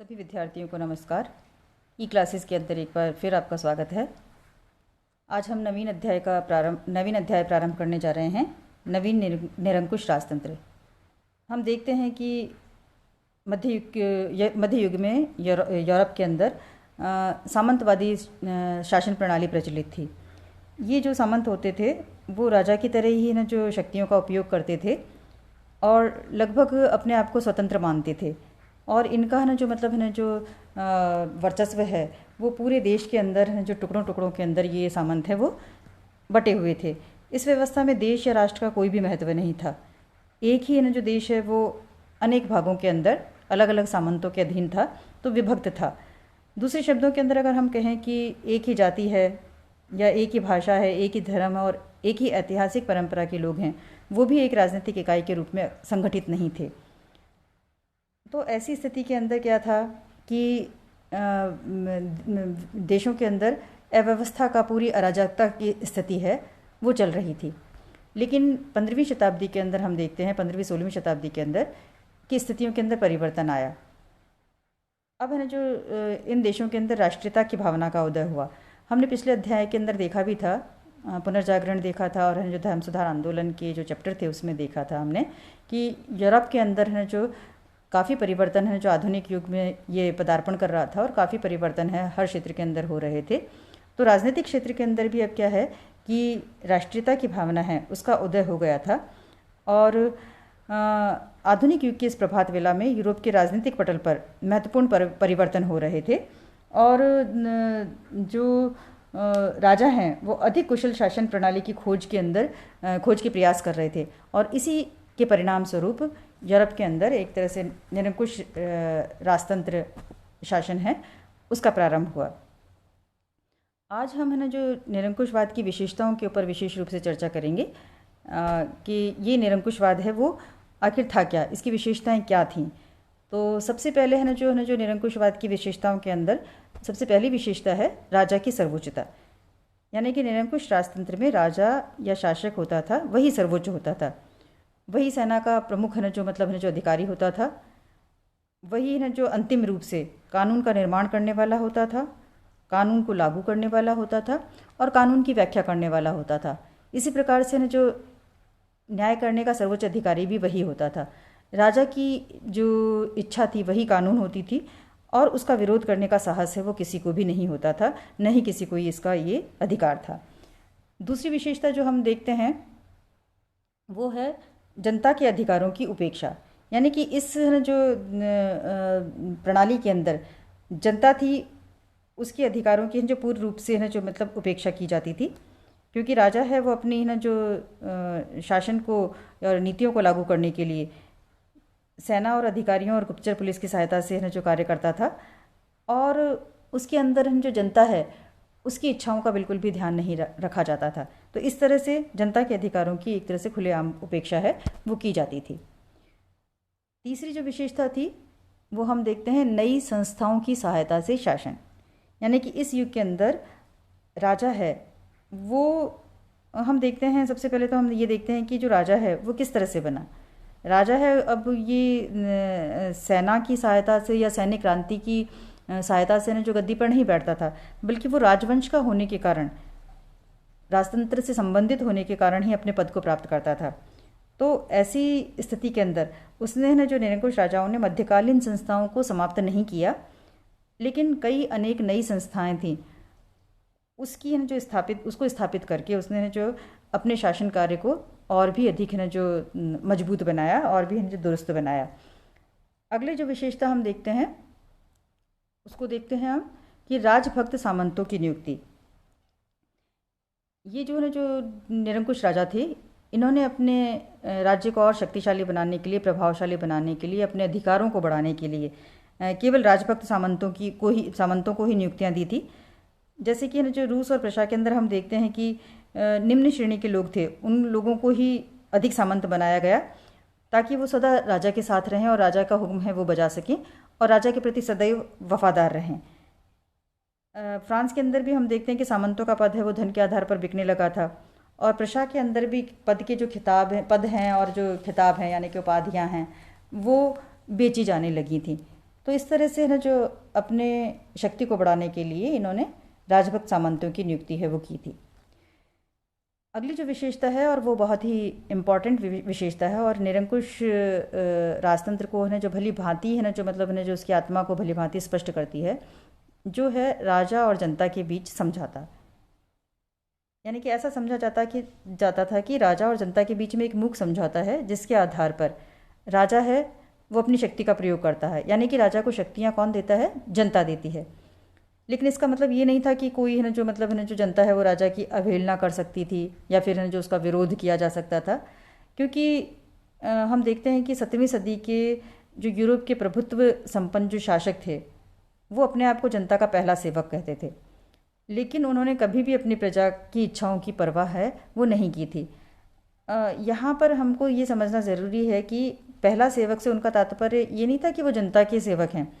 सभी विद्यार्थियों को नमस्कार। ई क्लासेस के अंदर एक बार फिर आपका स्वागत है। आज हम नवीन अध्याय प्रारंभ करने जा रहे हैं। नवीन निरंकुश राजतंत्र। हम देखते हैं कि मध्य युग में यूरोप के अंदर सामंतवादी शासन प्रणाली प्रचलित थी। ये जो सामंत होते थे वो राजा की तरह ही ना जो शक्तियों का उपयोग करते थे और लगभग अपने आप को स्वतंत्र मानते थे। और इनका है ना जो मतलब है ना जो वर्चस्व है वो पूरे देश के अंदर है जो टुकड़ों टुकड़ों के अंदर ये सामंत है वो बटे हुए थे। इस व्यवस्था में देश या राष्ट्र का कोई भी महत्व नहीं था। एक ही है ना जो देश है वो अनेक भागों के अंदर अलग अलग सामंतों के अधीन था, तो विभक्त था। दूसरे शब्दों के अंदर अगर हम कहें कि एक ही जाति है या एक ही भाषा है, एक ही धर्म है और एक ही ऐतिहासिक परंपरा के लोग हैं, वो भी एक राजनीतिक इकाई के रूप में संगठित नहीं थे। तो ऐसी स्थिति के अंदर क्या था कि देशों के अंदर अव्यवस्था का, पूरी अराजकता की स्थिति है वो चल रही थी। लेकिन 15वीं शताब्दी के अंदर हम देखते हैं, 15वीं-16वीं शताब्दी के अंदर की स्थितियों के अंदर परिवर्तन आया। अब है ना जो इन देशों के अंदर राष्ट्रीयता की भावना का उदय हुआ। हमने पिछले अध्याय के अंदर देखा भी था, पुनर्जागरण देखा था और जो धर्म सुधार आंदोलन के जो चैप्टर थे उसमें देखा था हमने कि यूरोप के अंदर है जो काफ़ी परिवर्तन है, जो आधुनिक युग में ये पदार्पण कर रहा था और काफ़ी परिवर्तन है हर क्षेत्र के अंदर हो रहे थे। तो राजनीतिक क्षेत्र के अंदर भी अब क्या है कि राष्ट्रीयता की भावना है उसका उदय हो गया था। और आधुनिक युग के इस प्रभात वेला में यूरोप के राजनीतिक पटल पर महत्वपूर्ण परिवर्तन हो रहे थे और जो राजा हैं वो अधिक कुशल शासन प्रणाली की खोज के प्रयास कर रहे थे और इसी के परिणाम स्वरूप यूरोप के अंदर एक तरह से निरंकुश राजतंत्र शासन है उसका प्रारंभ हुआ। आज हम है ना जो निरंकुशवाद की विशेषताओं के ऊपर विशेष रूप से चर्चा करेंगे कि ये निरंकुशवाद है वो आखिर था क्या, इसकी विशेषताएं क्या थीं। तो सबसे पहले है ना जो निरंकुशवाद की विशेषताओं के अंदर सबसे पहली विशेषता है राजा की सर्वोच्चता। यानी कि निरंकुश राजतंत्र में राजा या शासक होता था वही सर्वोच्च होता था, वही सेना का प्रमुख है ना जो मतलब है जो अधिकारी होता था, वही है ना जो अंतिम रूप से कानून का निर्माण करने वाला होता था, कानून को लागू करने वाला होता था और कानून की व्याख्या करने वाला होता था। इसी प्रकार से ना जो न्याय करने का सर्वोच्च अधिकारी भी वही होता था। राजा की जो इच्छा थी वही कानून होती थी और उसका विरोध करने का साहस है वो किसी को भी नहीं होता था, न ही किसी को इसका ये अधिकार था। दूसरी विशेषता जो हम देखते हैं वो है जनता के अधिकारों की उपेक्षा। यानी कि इस जो प्रणाली के अंदर जनता थी उसके अधिकारों की जो पूर्ण रूप से है जो मतलब उपेक्षा की जाती थी, क्योंकि राजा है वो अपनी ना जो शासन को और नीतियों को लागू करने के लिए सेना और अधिकारियों और गुप्तचर पुलिस की सहायता से है जो कार्य करता था और उसके अंदर जो जनता है उसकी इच्छाओं का बिल्कुल भी ध्यान नहीं रखा जाता था। तो इस तरह से जनता के अधिकारों की एक तरह से खुलेआम उपेक्षा है वो की जाती थी। तीसरी जो विशेषता थी वो हम देखते हैं नई संस्थाओं की सहायता से शासन। यानी कि इस युग के अंदर राजा है वो हम देखते हैं, सबसे पहले तो हम ये देखते हैं कि जो राजा है वो किस तरह से बना। राजा है अब ये सेना की सहायता से या सैनिक क्रांति की सहायता से न जो गद्दी पर नहीं बैठता था, बल्कि वो राजवंश का होने के कारण, राजतंत्र से संबंधित होने के कारण ही अपने पद को प्राप्त करता था। तो ऐसी स्थिति के अंदर उसने न जो निरंकुश राजाओं ने मध्यकालीन संस्थाओं को समाप्त नहीं किया, लेकिन कई अनेक नई संस्थाएं थीं उसकी न जो उसको स्थापित करके उसने न जो अपने शासन कार्य को और भी अधिक न जो मजबूत बनाया और भी न जो दुरुस्त बनाया। अगले जो विशेषता हम देखते हैं उसको देखते हैं हम कि राजभक्त सामंतों की नियुक्ति। ये जो है जो निरंकुश राजा थे इन्होंने अपने राज्य को और शक्तिशाली बनाने के लिए, प्रभावशाली बनाने के लिए, अपने अधिकारों को बढ़ाने के लिए केवल राजभक्त सामंतों को ही नियुक्तियां दी थी। जैसे कि जो रूस और प्रशा के अंदर हम देखते हैं कि निम्न श्रेणी के लोग थे उन लोगों को ही अधिक सामंत बनाया गया ताकि वो सदा राजा के साथ रहें और राजा का हुक्म है वो बजा सकें और राजा के प्रति सदैव वफादार रहें। फ्रांस के अंदर भी हम देखते हैं कि सामंतों का पद है वो धन के आधार पर बिकने लगा था और प्रशा के अंदर भी पद के जो पद हैं और जो खिताब हैं यानी कि उपाधियाँ हैं वो बेची जाने लगी थी। तो इस तरह से है ना जो अपने शक्ति को बढ़ाने के लिए इन्होंने राजभक्त सामंतों की नियुक्ति है वो की थी। अगली जो विशेषता है और वो बहुत ही इम्पॉर्टेंट विशेषता है और निरंकुश राजतंत्र को है ना जो भली भांति है ना जो मतलब है ना जो उसकी आत्मा को भली भांति स्पष्ट करती है, जो है राजा और जनता के बीच समझौता। यानी कि ऐसा समझा जाता था कि राजा और जनता के बीच में एक मूक समझौता है, जिसके आधार पर राजा है वो अपनी शक्ति का प्रयोग करता है। यानी कि राजा को शक्तियाँ कौन देता है? जनता देती है। लेकिन इसका मतलब ये नहीं था कि कोई है ना जो मतलब है ना जो जनता है वो राजा की अवहेलना कर सकती थी या फिर है ना जो उसका विरोध किया जा सकता था, क्योंकि हम देखते हैं कि 17वीं सदी के जो यूरोप के प्रभुत्व संपन्न जो शासक थे वो अपने आप को जनता का पहला सेवक कहते थे, लेकिन उन्होंने कभी भी अपनी प्रजा की इच्छाओं की परवाह है वो नहीं की थी। यहाँ पर हमको ये समझना ज़रूरी है कि पहला सेवक से उनका तात्पर्य ये नहीं था कि वो जनता के सेवक हैं।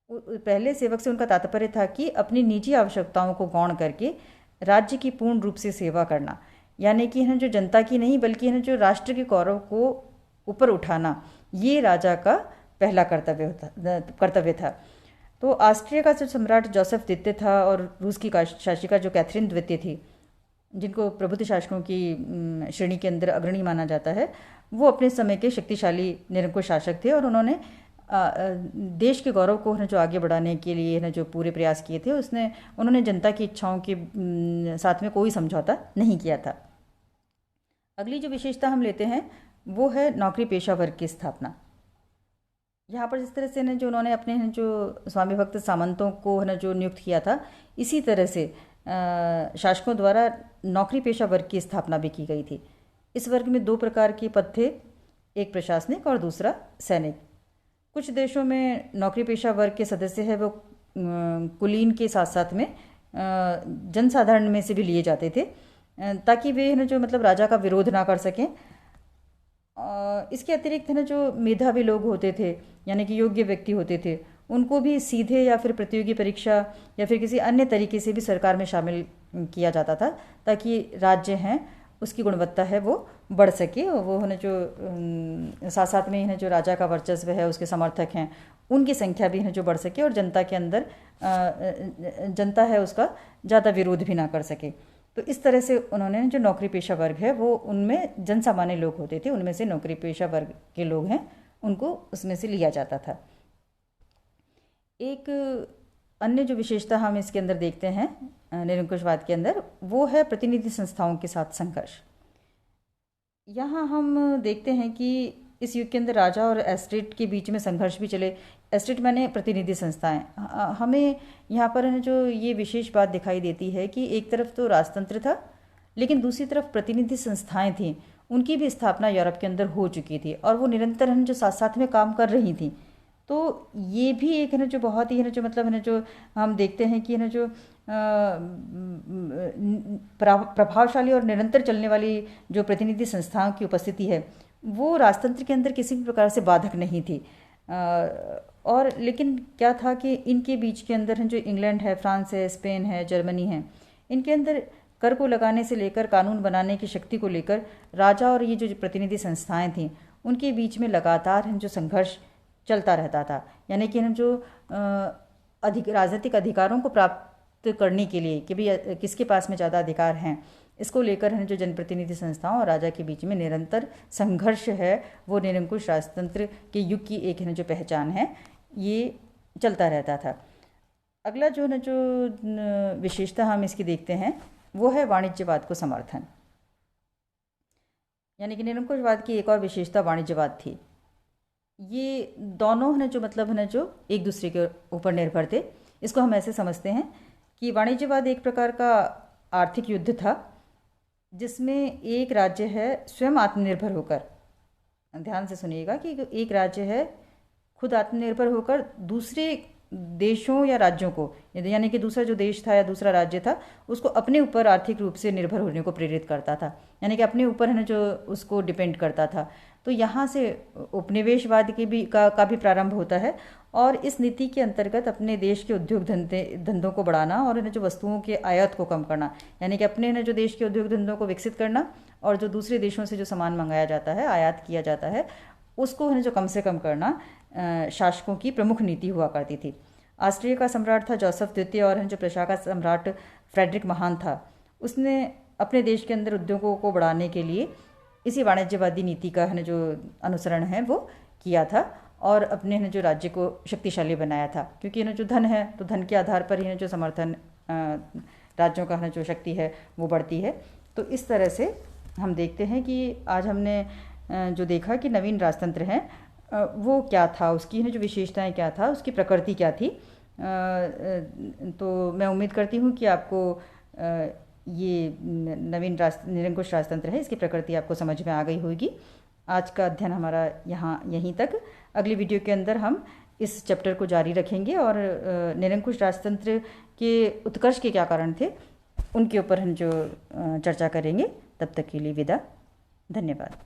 पहले सेवक से उनका तात्पर्य था कि अपनी निजी आवश्यकताओं को गौण करके राज्य की पूर्ण रूप से सेवा करना, यानी कि है जो जनता की नहीं बल्कि है जो राष्ट्र के गौरव को ऊपर उठाना, ये राजा का पहला कर्तव्य था। तो ऑस्ट्रिया का जो सम्राट जोसेफ द्वितीय था और रूस की शासिका जो कैथरीन द्वितीय थी, जिनको प्रबुद्ध शासकों की श्रेणी के अंदर अग्रणी माना जाता है, वो अपने समय के शक्तिशाली निरंकुश शासक थे और उन्होंने देश के गौरव को जो आगे बढ़ाने के लिए ना जो पूरे प्रयास किए थे उन्होंने जनता की इच्छाओं के साथ में कोई समझौता नहीं किया था। अगली जो विशेषता हम लेते हैं वो है नौकरी पेशा वर्ग की स्थापना। यहाँ पर जिस तरह से ना जो उन्होंने अपने जो स्वामी भक्त सामंतों को है ना जो नियुक्त किया था, इसी तरह से शासकों द्वारा नौकरी पेशा वर्ग की स्थापना भी की गई थी। इस वर्ग में दो प्रकार के पद थे, एक प्रशासनिक और दूसरा सैनिक। कुछ देशों में नौकरी पेशा वर्ग के सदस्य है वो कुलीन के साथ साथ में जनसाधारण में से भी लिए जाते थे, ताकि वे ना जो मतलब राजा का विरोध ना कर सकें। इसके अतिरिक्त है ना जो मेधावी लोग होते थे, यानी कि योग्य व्यक्ति होते थे, उनको भी सीधे या फिर प्रतियोगी परीक्षा या फिर किसी अन्य तरीके से भी सरकार में शामिल किया जाता था, ताकि राज्य हैं उसकी गुणवत्ता है वो बढ़ सके। और वो है ना जो साथ साथ में है जो राजा का वर्चस्व है, उसके समर्थक हैं, उनकी संख्या भी है जो बढ़ सके और जनता के अंदर जनता है उसका ज़्यादा विरोध भी ना कर सके। तो इस तरह से उन्होंने जो नौकरी पेशा वर्ग है वो उनमें जनसामान्य लोग होते थे, उनमें से नौकरी पेशा वर्ग के लोग हैं उनको उसमें से लिया जाता था। एक अन्य जो विशेषता हम इसके अंदर देखते हैं निरंकुशवाद के अंदर, वो है प्रतिनिधि संस्थाओं के साथ संघर्ष। यहाँ हम देखते हैं कि इस युग के अंदर राजा और एस्टेट के बीच में संघर्ष भी चले। एस्टेट माने प्रतिनिधि संस्थाएं। हमें यहाँ पर है जो ये विशेष बात दिखाई देती है कि एक तरफ तो राजतंत्र था, लेकिन दूसरी तरफ प्रतिनिधि संस्थाएं थीं, उनकी भी स्थापना यूरोप के अंदर हो चुकी थी और वो निरंतर है जो साथ साथ में काम कर रही थी। तो ये भी एक है ना जो बहुत ही है ना जो मतलब है ना जो हम देखते हैं कि है ना जो प्रभावशाली और निरंतर चलने वाली जो प्रतिनिधि संस्थाओं की उपस्थिति है वो राजतंत्र के अंदर किसी भी प्रकार से बाधक नहीं थी। और लेकिन क्या था कि इनके बीच के अंदर है जो इंग्लैंड है, फ्रांस है, स्पेन है, जर्मनी है, इनके अंदर कर को लगाने से लेकर कानून बनाने की शक्ति को लेकर राजा और ये जो प्रतिनिधि संस्थाएं थीं उनके बीच में लगातार जो संघर्ष चलता रहता था। यानी कि जो राजनीतिक अधिकारों को प्राप्त करने के लिए कि भाई किसके पास में ज़्यादा अधिकार हैं, इसको लेकर है जो जनप्रतिनिधि संस्थाओं और राजा के बीच में निरंतर संघर्ष है वो निरंकुश राजतंत्र के युग की एक है जो पहचान है, ये चलता रहता था। अगला जो है जो विशेषता हम इसकी देखते हैं वो है वाणिज्यवाद को समर्थन। यानी कि निरंकुशवाद की एक और विशेषता वाणिज्यवाद थी। ये दोनों है जो मतलब है जो एक दूसरे के ऊपर निर्भर थे। इसको हम ऐसे समझते हैं कि वाणिज्यवाद एक प्रकार का आर्थिक युद्ध था जिसमें एक राज्य है स्वयं आत्मनिर्भर होकर, ध्यान से सुनिएगा कि एक राज्य है खुद आत्मनिर्भर होकर दूसरे देशों या राज्यों को, यानी कि दूसरा जो देश था या दूसरा राज्य था उसको अपने ऊपर आर्थिक रूप से निर्भर होने को प्रेरित करता था, यानी कि अपने ऊपर है ना जो उसको डिपेंड करता था। तो यहाँ से उपनिवेशवाद की भी का भी प्रारंभ होता है और इस नीति के अंतर्गत अपने देश के उद्योग धंधों को बढ़ाना और जो वस्तुओं के आयात को कम करना, यानी कि अपने जो देश के उद्योग धंधों को विकसित करना और जो दूसरे देशों से जो सामान मंगाया जाता है, आयात किया जाता है, उसको जो कम से कम करना, शासकों की प्रमुख नीति हुआ करती थी। ऑस्ट्रिया का सम्राट था जोसेफ द्वितीय और जो प्रशा का सम्राट फ्रेडरिक महान था, उसने अपने देश के अंदर उद्योगों को बढ़ाने के लिए इसी वाणिज्यवादी नीति का है जो अनुसरण है वो किया था और अपने जो राज्य को शक्तिशाली बनाया था। क्योंकि जो धन है तो धन के आधार पर ही जो समर्थन राज्यों का जो शक्ति है वो बढ़ती है। तो इस तरह से हम देखते हैं कि आज हमने जो देखा कि नवीन राजतंत्र है वो क्या था, उसकी जो विशेषताएं क्या था, उसकी प्रकृति क्या थी। तो मैं उम्मीद करती हूँ कि आपको ये नवीन निरंकुश राजतंत्र है इसकी प्रकृति आपको समझ में आ गई होगी। आज का अध्ययन हमारा यहीं तक। अगली वीडियो के अंदर हम इस चैप्टर को जारी रखेंगे और निरंकुश राजतंत्र के उत्कर्ष के क्या कारण थे उनके ऊपर हम जो चर्चा करेंगे। तब तक के लिए विदा, धन्यवाद।